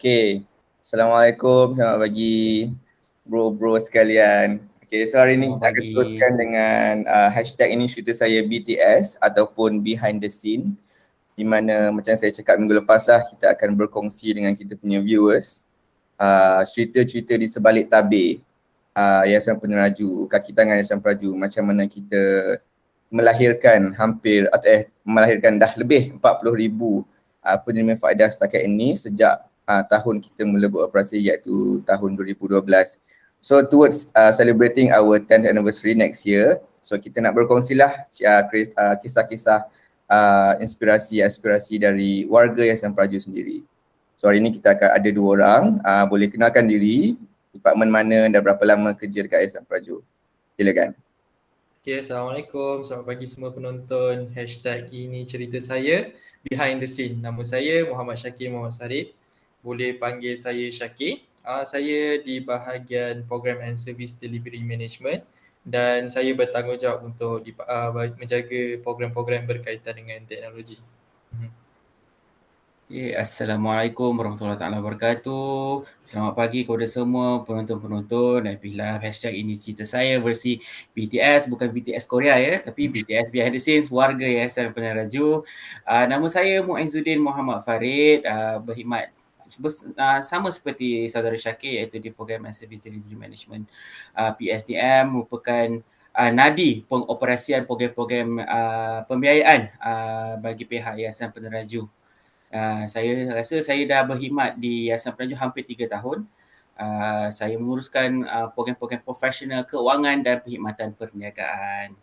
Okay. Assalamualaikum, selamat pagi bro-bro sekalian. Okay, so hari ni Selamat kita akan pagi. teruskan dengan hashtag ini cerita saya BTS ataupun behind the scene, di mana macam saya cakap minggu lepas lah, kita akan berkongsi dengan kita punya viewers cerita-cerita di sebalik tabir Yayasan Peneraju, kaki tangan Yayasan Peneraju, macam mana kita melahirkan melahirkan dah lebih 40,000 penerima faedah setakat ini sejak tahun kita mula beroperasi iaitu tahun 2012. So towards celebrating our 10th anniversary next year, so kita nak berkongsilah kisah-kisah inspirasi-aspirasi dari warga Yayasan Praju sendiri. So hari ini kita akan ada 2 orang, boleh kenalkan diri, departmen mana dan berapa lama kerja dekat Yayasan Praju. Silakan. Okay, Assalamualaikum. Selamat pagi semua penonton. Hashtag ini cerita saya, behind the scene. Nama saya Muhammad Syakir Muhammad Sarip. Boleh panggil saya Syakir. Saya di bahagian Program and Service Delivery Management dan saya bertanggungjawab untuk menjaga program-program berkaitan dengan teknologi. Okay, Assalamualaikum warahmatullahi wabarakatuh. Selamat pagi kepada semua penonton-penonton dan pilih hashtag ini cerita saya versi BTS, bukan BTS Korea ya, tapi BTS behind the scenes, warga Yayasan Peneraju. Nama saya Muizzuddin Muhammad Farid, berkhidmat sama seperti saudara Syakir iaitu di Program and Service Delivery Management PSDM, merupakan nadi pengoperasian program-program pembiayaan bagi pihak Yayasan Peneraju. Saya rasa saya dah berkhidmat di Yayasan Peneraju hampir 3 tahun. Saya menguruskan program-program profesional keuangan dan perkhidmatan perniagaan.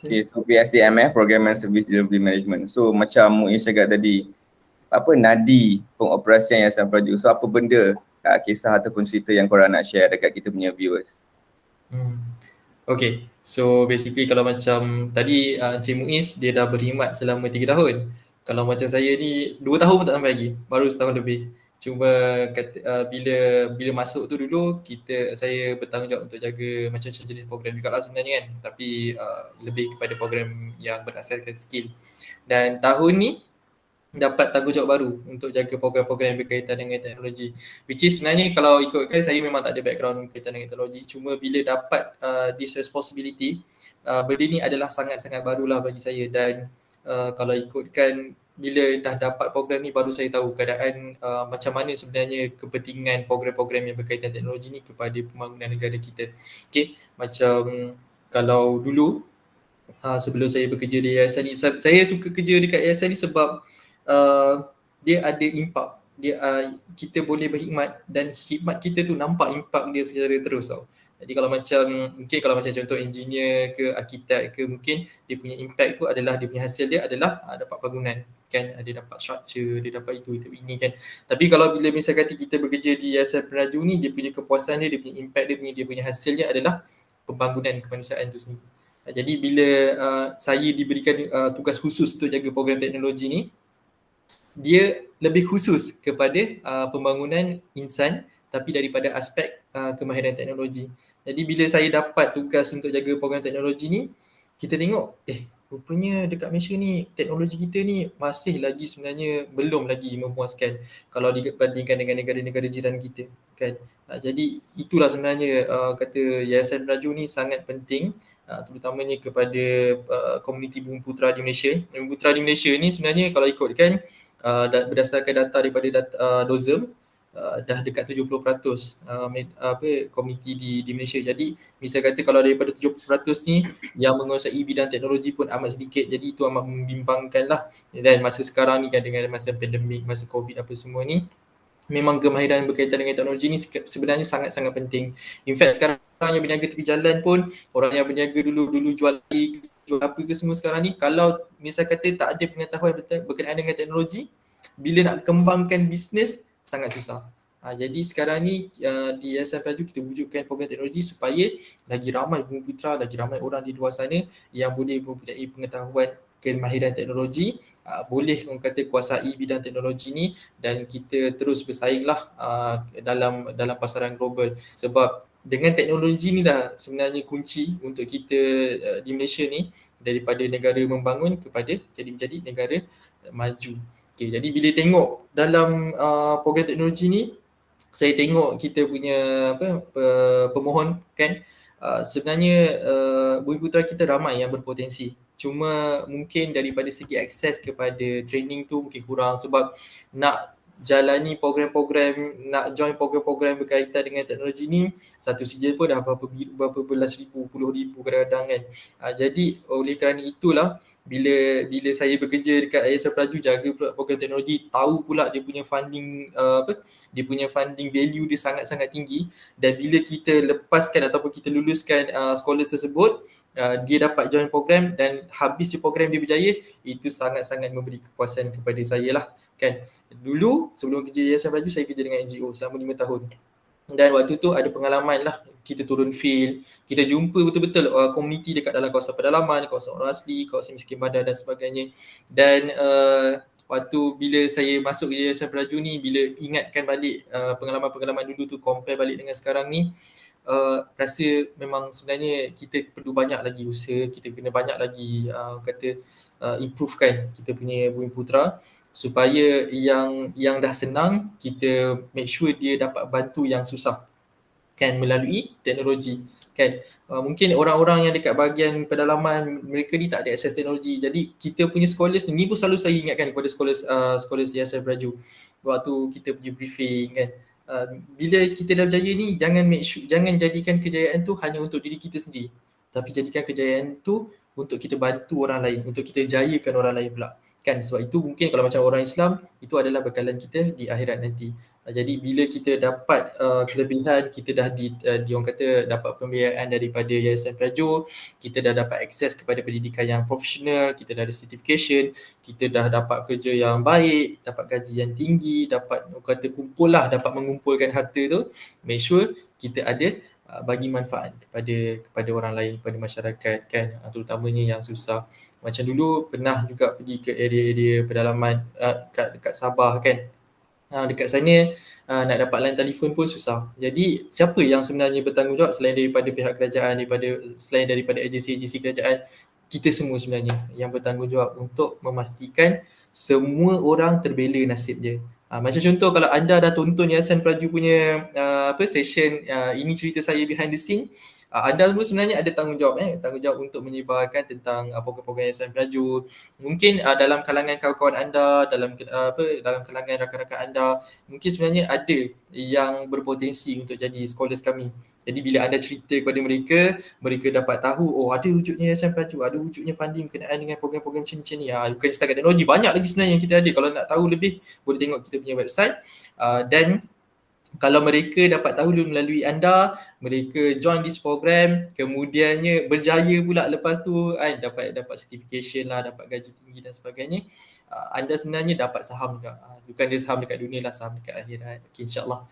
Okay, so PSDM Program and Service Delivery Management. So macam Muiz cakap tadi, apa nadi pengoperasian Yayasan Praju. So apa benda kisah ataupun cerita yang korang nak share dekat kita punya viewers? Okay, so basically kalau macam tadi Encik Muiz dia dah berkhidmat selama 3 tahun. Kalau macam saya ni 2 tahun pun tak sampai lagi, baru setahun lebih. Cuma bila masuk tu dulu saya bertanggungjawab untuk jaga macam-macam jenis program juga lah sebenarnya kan. Tapi lebih kepada program yang berasaskan skill. Dan tahun ni dapat tanggungjawab baru untuk jaga program-program yang berkaitan dengan teknologi. Which is sebenarnya kalau ikutkan saya memang tak ada background berkaitan dengan teknologi. Cuma bila dapat this responsibility, benda ni adalah sangat-sangat barulah bagi saya. Dan kalau ikutkan bila dah dapat program ni baru saya tahu keadaan macam mana sebenarnya kepentingan program-program yang berkaitan teknologi ni kepada pembangunan negara kita. Okay, macam kalau dulu sebelum saya bekerja di yayasan ni, saya suka kerja dekat yayasan ni sebab dia ada impak. Kita boleh berkhidmat dan khidmat kita tu nampak impak dia secara terus tau. Jadi kalau macam contoh engineer ke arkitek ke, mungkin dia punya impact tu adalah dia punya hasil dia adalah dapat bangunan kan, dia dapat structure, dia dapat itu ini kan. Tapi kalau bila misalkan kita bekerja di Yayasan Peneraju ni, dia punya kepuasan dia punya impact dia punya hasilnya adalah pembangunan kemanusiaan tu sendiri. Jadi bila saya diberikan tugas khusus untuk jaga program teknologi ni, dia lebih khusus kepada pembangunan insan tapi daripada aspek kemahiran teknologi. Jadi bila saya dapat tugas untuk jaga program teknologi ni, kita tengok rupanya dekat Malaysia ni teknologi kita ni masih lagi sebenarnya belum lagi memuaskan kalau dibandingkan dengan negara-negara jiran kita kan. Jadi itulah sebenarnya kata Yayasan Peneraju ni sangat penting, terutamanya kepada komuniti Bumi Putera di Malaysia. Bumi Putera di Malaysia ni sebenarnya kalau ikutkan berdasarkan data daripada DOZEM, dah dekat 70% komuniti di Malaysia. Jadi misal kata kalau daripada 70% ni yang menguasai bidang teknologi pun amat sedikit. Jadi itu amat membimbangkan lah. Dan masa sekarang ni kan dengan masa pandemik, masa COVID apa semua ni, memang kemahiran berkaitan dengan teknologi ni sebenarnya sangat-sangat penting. In fact sekarang yang berniaga tepi jalan pun, orang yang berniaga dulu jual apa ke semua sekarang ni, kalau misal kata tak ada pengetahuan berkenaan dengan teknologi, bila nak kembangkan bisnes sangat susah. Jadi sekarang ni di Yayasan Peneraju kita wujudkan program teknologi supaya lagi ramai Bumi Putera, lagi ramai orang di luar sana yang boleh mempunyai pengetahuan kemahiran teknologi, boleh orang kata kuasai bidang teknologi ni, dan kita terus bersainglah dalam pasaran global. Sebab dengan teknologi ni dah sebenarnya kunci untuk kita di Malaysia ni daripada negara membangun kepada menjadi negara maju. Okay, jadi bila tengok dalam program teknologi ni, saya tengok kita punya pemohon kan, sebenarnya Bumi Putera kita ramai yang berpotensi. Cuma mungkin daripada segi akses kepada training tu mungkin kurang, sebab nak jalani program-program, nak join program-program berkaitan dengan teknologi ni, satu sijil pun dah berapa belas ribu, puluh ribu kadang-kadang kan. Jadi oleh kerana itulah, bila saya bekerja dekat Yayasan Pelaju, jaga pula program teknologi, tahu pula dia punya funding dia punya funding value dia sangat-sangat tinggi, dan bila kita lepaskan ataupun kita luluskan scholars tersebut, dia dapat join program dan habis je program dia berjaya, itu sangat-sangat memberi kepuasan kepada saya lah kan. Dulu sebelum kerja di Yayasan Pelaju, saya kerja dengan NGO selama 5 tahun. Dan waktu tu ada pengalaman lah, kita turun field, kita jumpa betul-betul komuniti dekat dalam kawasan pedalaman, kawasan orang asli, kawasan miskin bandar dan sebagainya. Dan waktu bila saya masuk ke Yayasan Pelaju ni, bila ingatkan balik pengalaman-pengalaman dulu tu, compare balik dengan sekarang ni, rasa memang sebenarnya kita perlu banyak lagi usaha, kita kena banyak lagi improvekan kita punya Bumi Putera, supaya yang dah senang, kita make sure dia dapat bantu yang susah kan, melalui teknologi kan. Mungkin orang-orang yang dekat bahagian pedalaman, mereka ni tak ada akses teknologi. Jadi kita punya scholars ni pun selalu saya ingatkan kepada scholars Yayasan Pelaju waktu kita punya briefing kan. Bila kita dah berjaya ni, jangan jadikan kejayaan tu hanya untuk diri kita sendiri, tapi jadikan kejayaan tu untuk kita bantu orang lain, untuk kita jayakan orang lain pula kan. Sebab itu mungkin kalau macam orang Islam, itu adalah bekalan kita di akhirat nanti. Jadi bila kita dapat kelebihan, kita dah orang kata dapat pembiayaan daripada Yayasan Pelaju, kita dah dapat akses kepada pendidikan yang profesional, kita dah ada certification, kita dah dapat kerja yang baik, dapat gaji yang tinggi, dapat dapat mengumpulkan harta tu, make sure kita ada bagi manfaat kepada orang lain, kepada masyarakat kan, terutamanya yang susah. Macam dulu pernah juga pergi ke area-area pedalaman dekat Sabah kan. Dekat sana nak dapat line telefon pun susah. Jadi siapa yang sebenarnya bertanggungjawab selain daripada pihak kerajaan, selain daripada agensi-agensi kerajaan? Kita semua sebenarnya yang bertanggungjawab untuk memastikan semua orang terbela nasib dia. Macam contoh, kalau anda dah tonton Yayasan Pelaju punya session ini cerita saya behind the scene, anda semua sebenarnya ada tanggungjawab untuk menyebarkan tentang program-program Yayasan Pelaju. Mungkin dalam kalangan kawan-kawan anda, dalam kalangan rakan-rakan anda, mungkin sebenarnya ada yang berpotensi untuk jadi scholars kami. Jadi bila anda cerita kepada mereka, mereka dapat tahu, oh ada wujudnya Yayasan Pelaju, ada wujudnya funding berkenaan dengan program-program macam ni. Bukan setakat teknologi, banyak lagi sebenarnya yang kita ada. Kalau nak tahu lebih, boleh tengok kita punya website. Dan kalau mereka dapat tahu melalui anda, mereka join this program, kemudiannya berjaya pula lepas tu kan, dapat certification lah, dapat gaji tinggi dan sebagainya, anda sebenarnya dapat saham juga. Bukan dia saham dekat dunia lah, saham dekat akhirat. Okay, insyaAllah.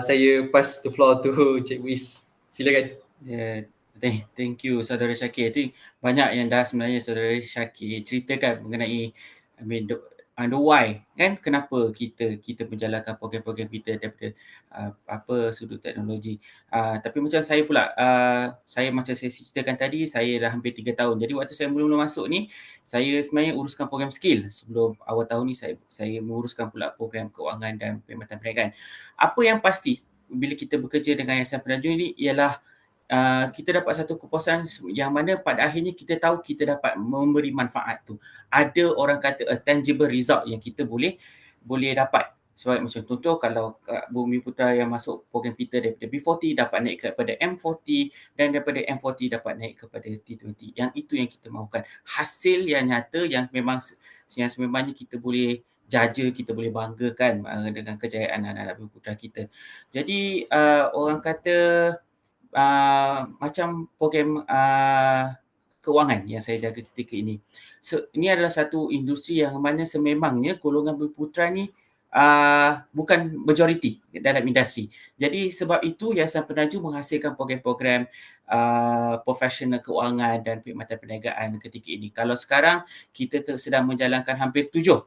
Saya pass the floor to Cik Wiz. Silakan. Thank you Saudara Syakir. I think banyak yang dah sebenarnya Saudara Syakir ceritakan mengenai the why kan, kenapa kita menjalankan program-program kita daripada sudut teknologi. Tapi macam saya pula, macam saya ceritakan tadi, saya dah hampir 3 tahun. Jadi waktu saya mula-mula masuk ni, saya sebenarnya uruskan program skill. Sebelum awal tahun ni saya menguruskan pula program keuangan dan perkhidmatan perniagaan. Apa yang pasti bila kita bekerja dengan Yayasan Pelaju ni ialah kita dapat satu kepuasan yang mana pada akhirnya kita tahu kita dapat memberi manfaat tu. Ada orang kata a tangible result yang kita boleh dapat. Sebab macam contoh, kalau Bumi Putera yang masuk program kita daripada B40 dapat naik kepada M40, dan daripada M40 dapat naik kepada T20. Yang itu yang kita mahukan. Hasil yang nyata yang sememangnya kita boleh jaja, kita boleh banggakan dengan kejayaan anak-anak Bumi Putera kita. Jadi orang kata macam program kewangan yang saya jaga ketika ini. Ini adalah satu industri yang mana sememangnya golongan Bumi Putera ni bukan majoriti dalam industri. Jadi sebab itu Yayasan Pelaju menghasilkan program-program profesional keuangan dan perkhidmatan perniagaan ketika ini. Kalau sekarang kita sedang menjalankan hampir 7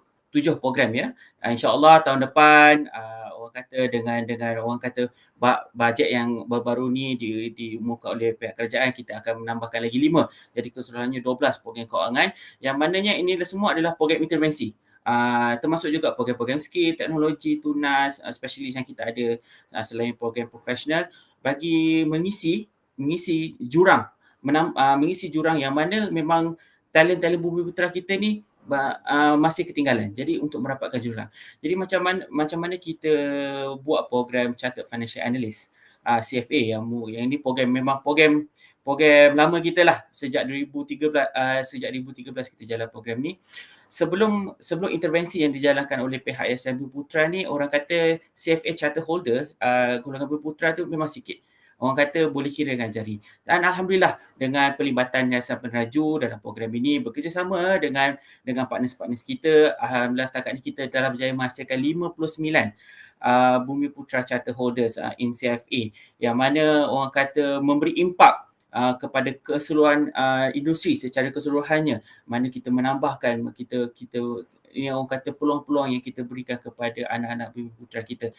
program ya. InsyaAllah tahun depan orang kata dengan orang kata bajet yang baru ni diumumkan oleh pihak kerajaan, kita akan menambahkan lagi 5. Jadi keseluruhannya 12 program keuangan yang mananya ini semua adalah program intervensi. termasuk juga program-program skill, teknologi, tunas, specialist yang kita ada selain program profesional bagi mengisi jurang, mengisi jurang yang mana memang talent-talent Bumi Putera kita ni masih ketinggalan. Jadi untuk merapatkan jurang. Jadi macam mana kita buat program Chartered Financial Analyst, CFA yang ini memang program lama kita lah, sejak 2013 kita jalan program ni. Sebelum intervensi yang dijalankan oleh pihak Yayasan Bumi Putera ni, orang kata CFA charter holder golongan Bumi Putera tu memang sikit. Orang kata boleh kira dengan jari. Dan alhamdulillah dengan pelibatan Yayasan Peneraju dalam program ini, bekerjasama dengan partners-partners kita, alhamdulillah setakat ni kita telah berjaya menghasilkan 59 Bumi Putera charter holders in CFA, yang mana orang kata memberi impak kepada keseluruhan industri secara keseluruhannya, mana kita menambahkan kita yang orang kata peluang-peluang yang kita berikan kepada anak-anak Bumi Putera kita.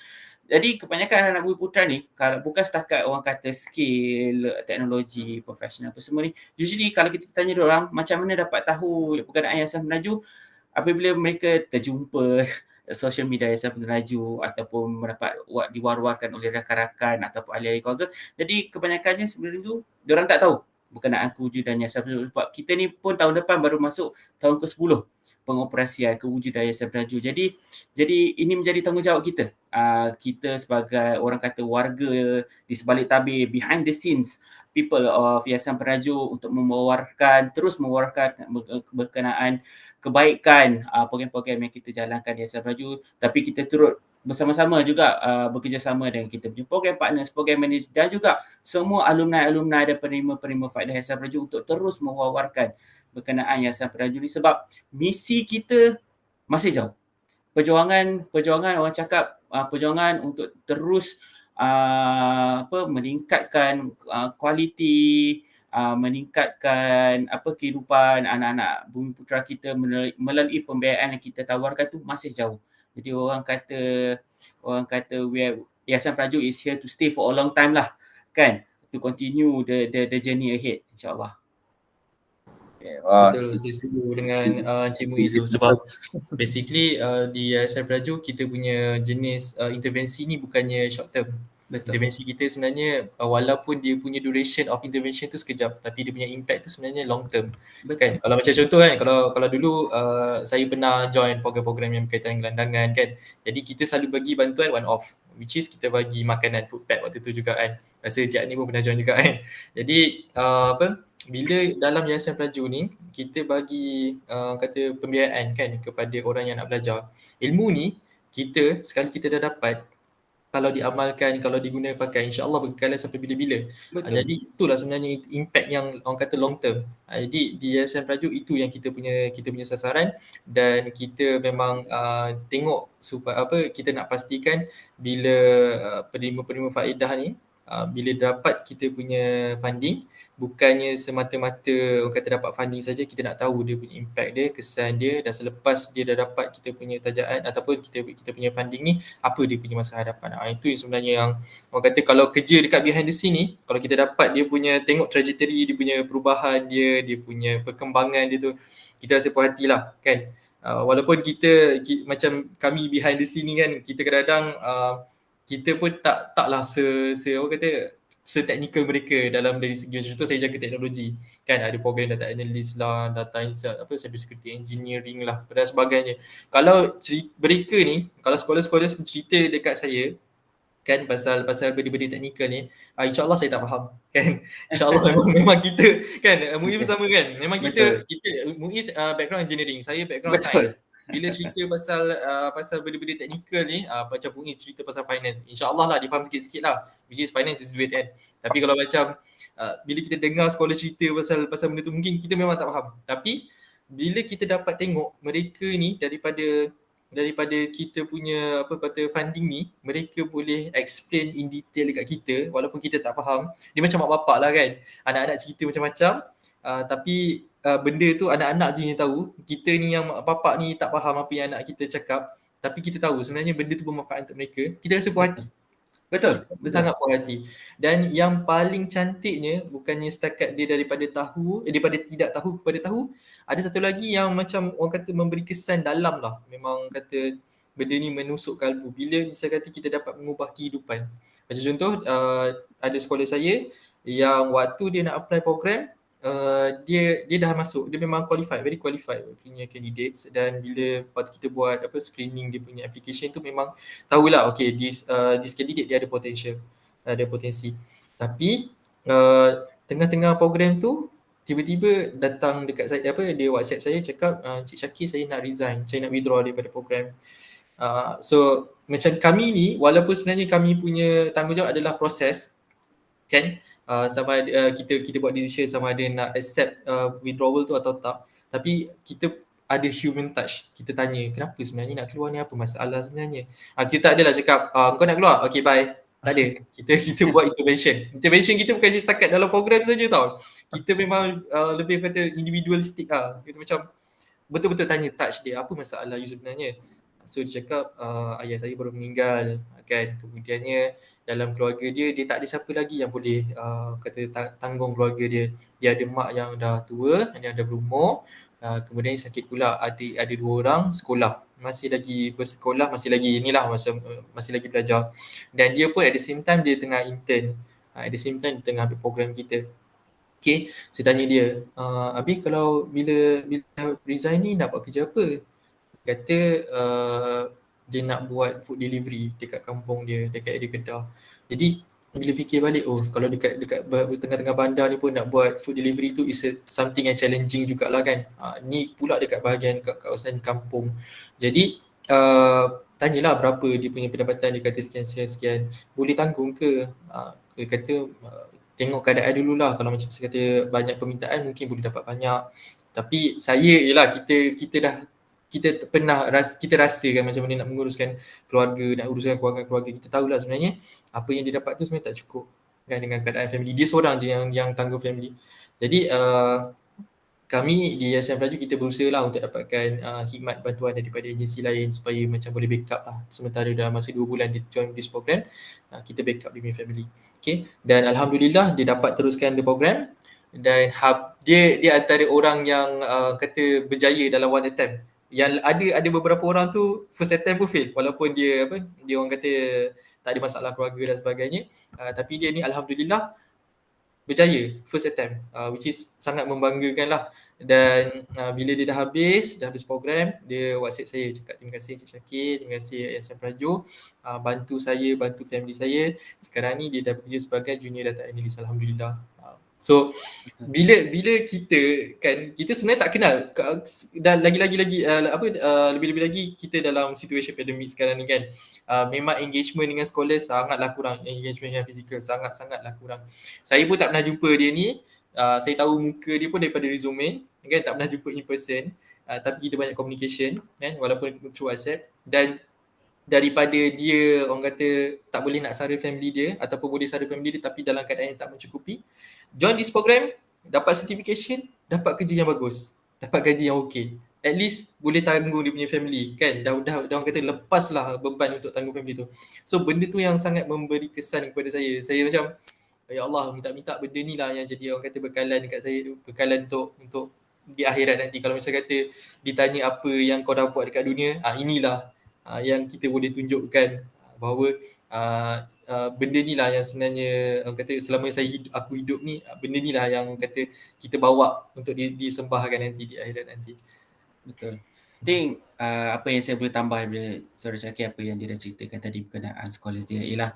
Jadi kebanyakan anak-anak Bumi Putera ni, kalau bukan setakat orang kata skill, teknologi, profesional apa semua ni, usually kalau kita tanya diorang macam mana dapat tahu berkenaan Yayasan Peneraju, apabila mereka terjumpa social media Yayasan Peneraju ataupun mendapat diwar-warkan oleh rakan-rakan ataupun ahli-ahli keluarga. Jadi kebanyakannya sebenarnya tu diorang tak tahu berkenaan kewujudan Yayasan Peneraju, sebab kita ni pun tahun depan baru masuk tahun ke-10 pengoperasian kewujudan Yayasan Peneraju. Jadi ini menjadi tanggungjawab kita. Kita sebagai orang kata warga di sebalik tabir, behind the scenes people of Yayasan Peneraju, untuk terus mewawarkan berkenaan kebaikan program-program yang kita jalankan di Yayasan Peneraju. Tapi kita turut bersama-sama juga bekerjasama dengan kita punya program partners, program manager dan juga semua alumni dan penerima-penerima faedah Yayasan Peneraju untuk terus mewawarkan berkenaan Yayasan Peneraju ni, sebab misi kita masih jauh. Perjuangan orang cakap perjuangan untuk terus meningkatkan kualiti, meningkatkan kehidupan anak-anak Bumi Putera kita melalui pembiayaan yang kita tawarkan tu masih jauh. Jadi orang kata Yayasan Peneraju is here to stay for a long time lah, kan, to continue the journey ahead, insyaAllah. Betul, saya setuju dengan Encik Muiz tu, sebab basically di Yayasan Peneraju kita punya jenis intervensi ni bukannya short term. Betul. Intervensi kita sebenarnya walaupun dia punya duration of intervention tu sekejap, tapi dia punya impact tu sebenarnya long term. Betul. Kan, kalau macam contoh kan, kalau dulu saya pernah join program-program yang berkaitan dengan gelandangan kan, jadi kita selalu bagi bantuan one off, which is kita bagi makanan, food pack waktu tu juga kan. Rasa Cik ni pun pernah join juga kan. Jadi bila dalam Yayasan Peneraju ni kita bagi kata pembiayaan kan kepada orang yang nak belajar, ilmu ni kita sekali kita dah dapat, kalau diamalkan, kalau digunakan pakai, insya-Allah berkekalan sampai bila-bila. Jadi itulah sebenarnya impact yang orang kata long term. Jadi di Yayasan Peneraju itu yang kita punya sasaran, dan kita memang tengok supaya kita nak pastikan bila penerima-penerima faedah ni bila dapat kita punya funding, bukannya semata-mata orang kata dapat funding saja, kita nak tahu dia punya impact dia, kesan dia, dan selepas dia dah dapat kita punya tajaan ataupun kita punya funding ni, apa dia punya masa hadapan. Itu yang sebenarnya yang orang kata kalau kerja dekat behind the scene ni, kalau kita dapat dia punya tengok trajectory, dia punya perubahan dia punya perkembangan dia tu, kita rasa puas hatilah kan. Walaupun kita macam kami behind the scene ni kan, kita kadang-kadang kita pun taklah se-technical mereka dalam dari segi, contoh saya jaga teknologi kan, ada program data analyst lah, data cyber security engineering lah dan sebagainya. Kalau mereka ni, kalau sekolah-sekolah cerita dekat saya kan pasal benda-benda teknikal ni, insya-Allah saya tak faham kan. Insya-Allah memang kita kan, Muiz bersama kan, memang kita Muiz background engineering, saya background science. Bila cerita pasal benda-benda teknikal ni, macam Muiz cerita pasal finance, insya-Allah lah dia faham sikit-sikit lah, which is finance is duit kan. Tapi kalau macam bila kita dengar sekolah cerita pasal benda tu, mungkin kita memang tak faham. Tapi bila kita dapat tengok mereka ni daripada kita punya funding ni, mereka boleh explain in detail dekat kita walaupun kita tak faham. Dia macam mak bapak lah kan, anak-anak cerita macam-macam, tapi benda tu anak-anak je yang tahu. Kita ni yang mak bapak ni tak faham apa yang anak kita cakap, tapi kita tahu sebenarnya benda tu bermanfaat untuk mereka, kita rasa puas hati. Betul. Sangat puas hati. Dan yang paling cantiknya bukannya setakat dia daripada tidak tahu kepada tahu, ada satu lagi yang macam orang kata memberi kesan dalam lah. Memang kata benda ni menusuk kalbu bila misalnya kata kita dapat mengubah kehidupan. Macam contoh ada sekolah saya yang waktu dia nak apply program, dia dah masuk, dia memang qualified, very qualified punya candidates, dan bila waktu kita buat screening dia punya application tu memang tahulah okay this candidate dia ada potensi. Tapi tengah-tengah program tu tiba-tiba datang dekat saya dia WhatsApp saya cakap Cik Syakir, saya nak resign, saya nak withdraw daripada program. So macam kami ni, walaupun sebenarnya kami punya tanggungjawab adalah proses kan, sama ada kita buat decision sama ada nak accept withdrawal tu atau tak, tapi kita ada human touch. Kita tanya kenapa sebenarnya nak keluar ni, apa masalah sebenarnya. Kita tak adalah cakap kau nak keluar, okay bye. Tak ada. Kita buat intervention kita bukan setakat dalam program saja tau. Kita memang lebih kata individualistik lah. Kita macam betul-betul tanya touch dia, apa masalah you sebenarnya. So dia cakap ayah saya baru meninggal kan, kemudiannya dalam keluarga dia tak ada siapa lagi yang boleh kata tanggung keluarga dia. Dia ada mak yang dah tua, yang dah berumur, kemudian sakit pula, ada 2 orang sekolah, masih lagi bersekolah, masih lagi masih lagi belajar, dan dia pun at the same time dia tengah intern, at the same time dia tengah ambil program kita. Okay, saya tanya dia, Abi kalau bila resign ni nak buat kerja apa? Kata dia nak buat food delivery dekat kampung dia, dekat area Kedah. Jadi bila fikir balik, kalau dekat tengah-tengah bandar ni pun nak buat food delivery tu is something yang challenging jugalah kan. Ni pula dekat bahagian kawasan kampung. Jadi tanyalah berapa dia punya pendapatan, dia kata sekian. Boleh tanggung ke? Dia kata tengok keadaan dululah, kalau macam saya kata banyak permintaan mungkin boleh dapat banyak. Tapi saya kita pernah kita rasa kan macam mana nak menguruskan keluarga, nak uruskan keluarga. Kita tahulah sebenarnya apa yang dia dapat tu sebenarnya tak cukup kan dengan keadaan family. Dia seorang je yang tanggung family. Jadi kami di Yayasan Pelaju kita berusaha lah untuk dapatkan khidmat bantuan daripada agensi lain supaya macam boleh backup lah. Sementara dalam masa 2 bulan dia join this program, kita backup dia punya family. Okay. Dan Alhamdulillah dia dapat teruskan the program, dan dia antara orang yang kata berjaya dalam one attempt. Yang ada beberapa orang tu first attempt pun fail, walaupun dia orang kata tak ada masalah keluarga dan sebagainya, tapi dia ni Alhamdulillah berjaya first attempt, which is sangat membanggakan lah. Dan bila dia dah habis program, dia WhatsApp saya cakap terima kasih Cik Syakir, terima kasih Yayasan Pelaju, bantu saya, bantu family saya. Sekarang ni dia dah bekerja sebagai junior data analyst, Alhamdulillah. So bila kita kan, kita sebenarnya tak kenal, dan lagi lebih-lebih lagi kita dalam situasi pandemik sekarang ni kan, memang engagement dengan sekolah sangatlah kurang, engagement yang fizikal sangatlah kurang. Saya pun tak pernah jumpa dia ni, saya tahu muka dia pun daripada resume kan, tak pernah jumpa in person, tapi kita banyak communication kan, walaupun through WhatsApp. Dan daripada dia orang kata tak boleh nak sara family dia, ataupun boleh sara family dia tapi dalam keadaan yang tak mencukupi, join this program, dapat certification, dapat kerja yang bagus, dapat gaji yang okey, at least boleh tanggung dia punya family kan. Dah orang kata lepaslah beban untuk tanggung family tu. So benda tu yang sangat memberi kesan kepada saya macam ya Allah, minta benda ni lah yang jadi orang kata bekalan dekat saya, bekalan untuk di akhirat nanti. Kalau misalnya kata ditanya apa yang kau dah buat dekat dunia, inilah yang kita boleh tunjukkan bahawa benda ni lah yang sebenarnya orang kata selama aku hidup ni, benda ni lah yang kata kita bawa untuk disembahkan nanti di akhirat nanti. Betul. I think apa yang saya boleh tambah bila Saudara Syakir apa yang dia dah ceritakan tadi berkenaan sekolah dia ialah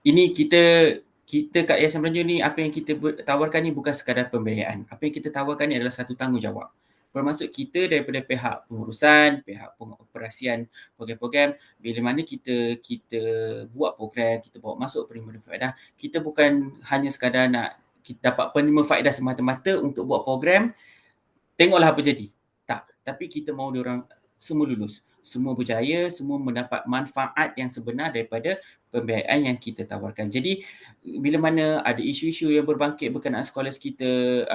ini kita kat Yayasan Pelaju ni, apa yang kita tawarkan ni bukan sekadar pembiayaan. Apa yang kita tawarkan ni adalah satu tanggungjawab. Bermaksud kita daripada pihak pengurusan, pihak pengoperasian program-program, bila mana kita buat program, kita bawa masuk penerima faedah, kita bukan hanya sekadar nak kita dapat penerima faedah semata-mata untuk buat program, tengoklah apa jadi. Tak, tapi kita mahu diorang semua lulus, semua berjaya, semua mendapat manfaat yang sebenar daripada pembiayaan yang kita tawarkan. Jadi bila mana ada isu-isu yang berbangkit berkenaan sekolah kita,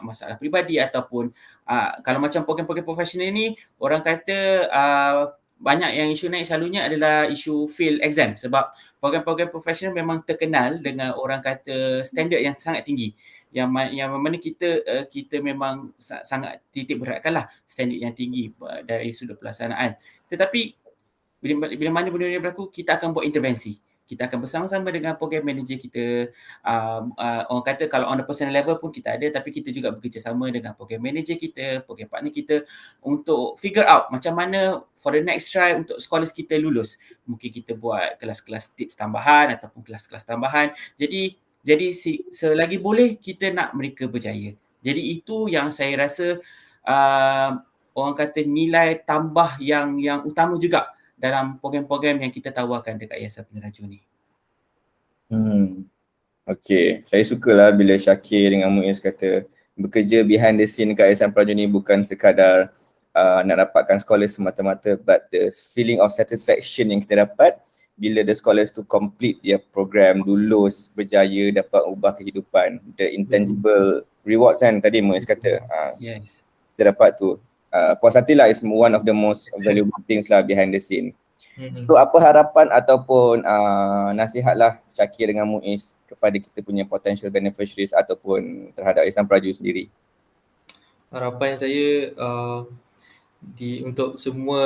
masalah peribadi ataupun kalau macam program-program profesional ni, orang kata banyak yang isu naik selalunya adalah isu fail exam sebab program-program profesional memang terkenal dengan orang kata standard yang sangat tinggi yang mana kita memang sangat titik beratkanlah standard yang tinggi dari sudut pelaksanaan. Tetapi bila mana benda ni berlaku, kita akan buat intervensi. Kita akan bersama-sama dengan program manager kita. Orang kata kalau on the personal level pun kita ada, tapi kita juga bekerjasama dengan program manager kita, program partner kita untuk figure out macam mana for the next try untuk scholars kita lulus. Mungkin kita buat kelas-kelas tips tambahan ataupun kelas-kelas tambahan. Jadi selagi boleh kita nak mereka berjaya. Jadi itu yang saya rasa orang kata nilai tambah yang utama juga dalam program-program yang kita tawarkan dekat Yayasan Peneraju ni. Okay, saya sukalah bila Syakir dengan Muiz kata bekerja behind the scene dekat Yayasan Peneraju ni bukan sekadar nak dapatkan scholars semata-mata, but the feeling of satisfaction yang kita dapat bila the scholars tu complete dia program, lulus, berjaya, dapat ubah kehidupan, the intangible rewards kan tadi Muiz kata. Yes. Kita dapat tu. Puas hati lah is one of the most valuable things lah behind the scene. So apa harapan ataupun nasihat lah Syakir dengan Muiz kepada kita punya potential beneficiaries ataupun terhadap Yayasan Peneraju sendiri? Harapan saya untuk semua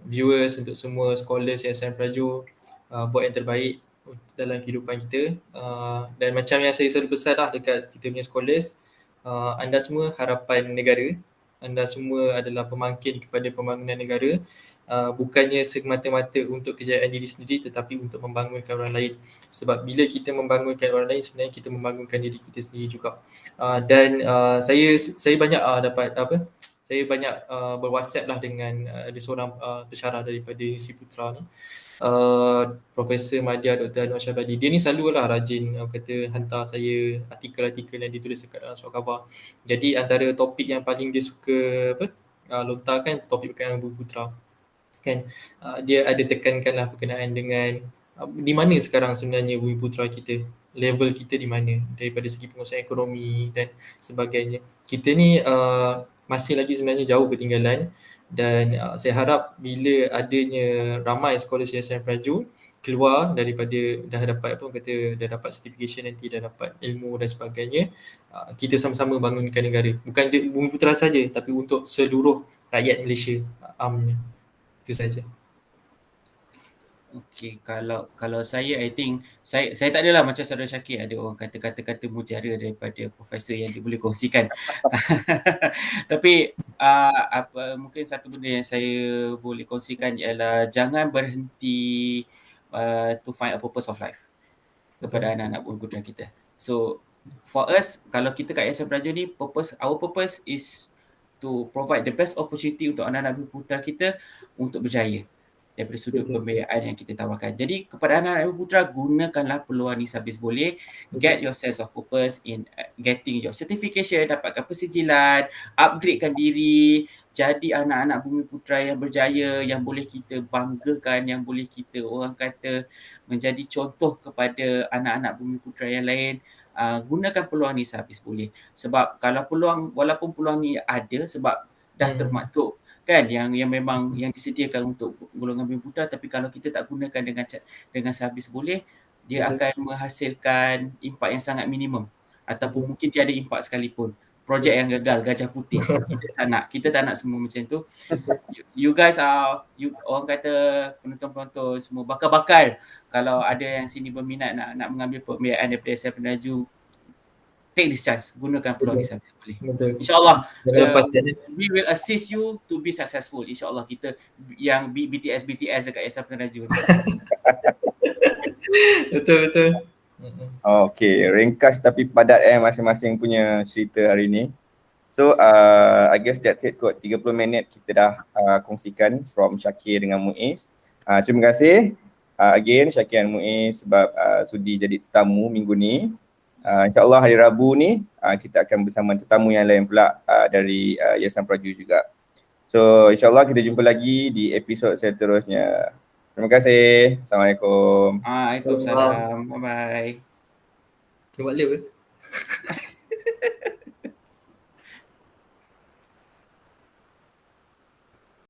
viewers, untuk semua scholars Yayasan Peneraju buat yang terbaik dalam kehidupan kita, dan macam yang saya selalu pesan lah dekat kita punya scholars, anda semua harapan negara, anda semua adalah pemangkin kepada pembangunan negara, bukannya semata-mata untuk kejayaan diri sendiri tetapi untuk membangunkan orang lain. Sebab bila kita membangunkan orang lain, sebenarnya kita membangunkan diri kita sendiri juga. Dan saya banyak saya banyak berwhatsapp lah dengan ada seorang pensyarah daripada Universiti Putra ni, Profesor Madya Dr. Anwar Syabali. Dia ni selalulah rajin kata hantar saya artikel-artikel yang ditulis dekat dalam surat khabar. Jadi antara topik yang paling dia suka lontarkan topik berkaitan Bumi Putra. Kan dia ada tekankanlah berkenaan dengan di mana sekarang sebenarnya Bumi Putra kita, level kita di mana daripada segi penguasaan ekonomi dan sebagainya. Kita ni masih lagi sebenarnya jauh ketinggalan. Dan saya harap bila adanya ramai scholars Yayasan Peneraju keluar daripada dah dapat certification nanti, dah dapat ilmu dan sebagainya, kita sama-sama bangunkan negara. Bukan Bumi Putra saja tapi untuk seluruh rakyat Malaysia amnya. Itu saja. Okay, kalau saya, I think saya tak adalah macam saudara Syakir ada orang kata-kata mutiara daripada profesor yang dia boleh kongsikan. Tapi mungkin satu benda yang saya boleh kongsikan ialah jangan berhenti to find a purpose of life kepada anak-anak Bumi Putra kita. So for us, kalau kita kat Yayasan Peneraju ni, our purpose is to provide the best opportunity untuk anak-anak Bumi Putra kita untuk berjaya daripada sudut pembiayaan yang kita tawarkan. Jadi kepada anak-anak Bumi Putra, gunakanlah peluang ni sehabis boleh. Get your sense of purpose in getting your certification, dapatkan persijilan, upgradekan diri, jadi anak-anak Bumi Putra yang berjaya, yang boleh kita banggakan, yang boleh kita orang kata menjadi contoh kepada anak-anak Bumi Putra yang lain. Gunakan peluang ni sehabis boleh. Sebab kalau walaupun peluang ni ada sebab dah termaktub kan yang memang yang disediakan untuk golongan Bumi Putra, tapi kalau kita tak gunakan dengan sehabis boleh, dia akan menghasilkan impak yang sangat minimum ataupun mungkin tiada impak sekalipun. Projek yang gagal, gajah putih. Kita tak nak semua macam tu. You guys orang kata penonton-penonton semua bakal kalau ada yang sini berminat nak mengambil pembiayaan daripada Yayasan Peneraju, take this chance, gunakan peluang ni sehabis boleh. InsyaAllah we will assist you to be successful. InsyaAllah kita yang BTS dekat Yayasan Peneraju. Betul. Okay, ringkas tapi padat masing-masing punya cerita hari ni. So I guess that's it kot. 30 minit kita dah kongsikan from Syakir dengan Muiz. Terima kasih again Syakir dan Muiz sebab sudi jadi tetamu minggu ni. InsyaAllah hari Rabu ni kita akan bersama tetamu yang lain pula dari Yayasan Peneraju juga. So insyaAllah kita jumpa lagi di episod seterusnya. Terima kasih. Assalamualaikum. Waalaikumsalam. Bye-bye. Buat live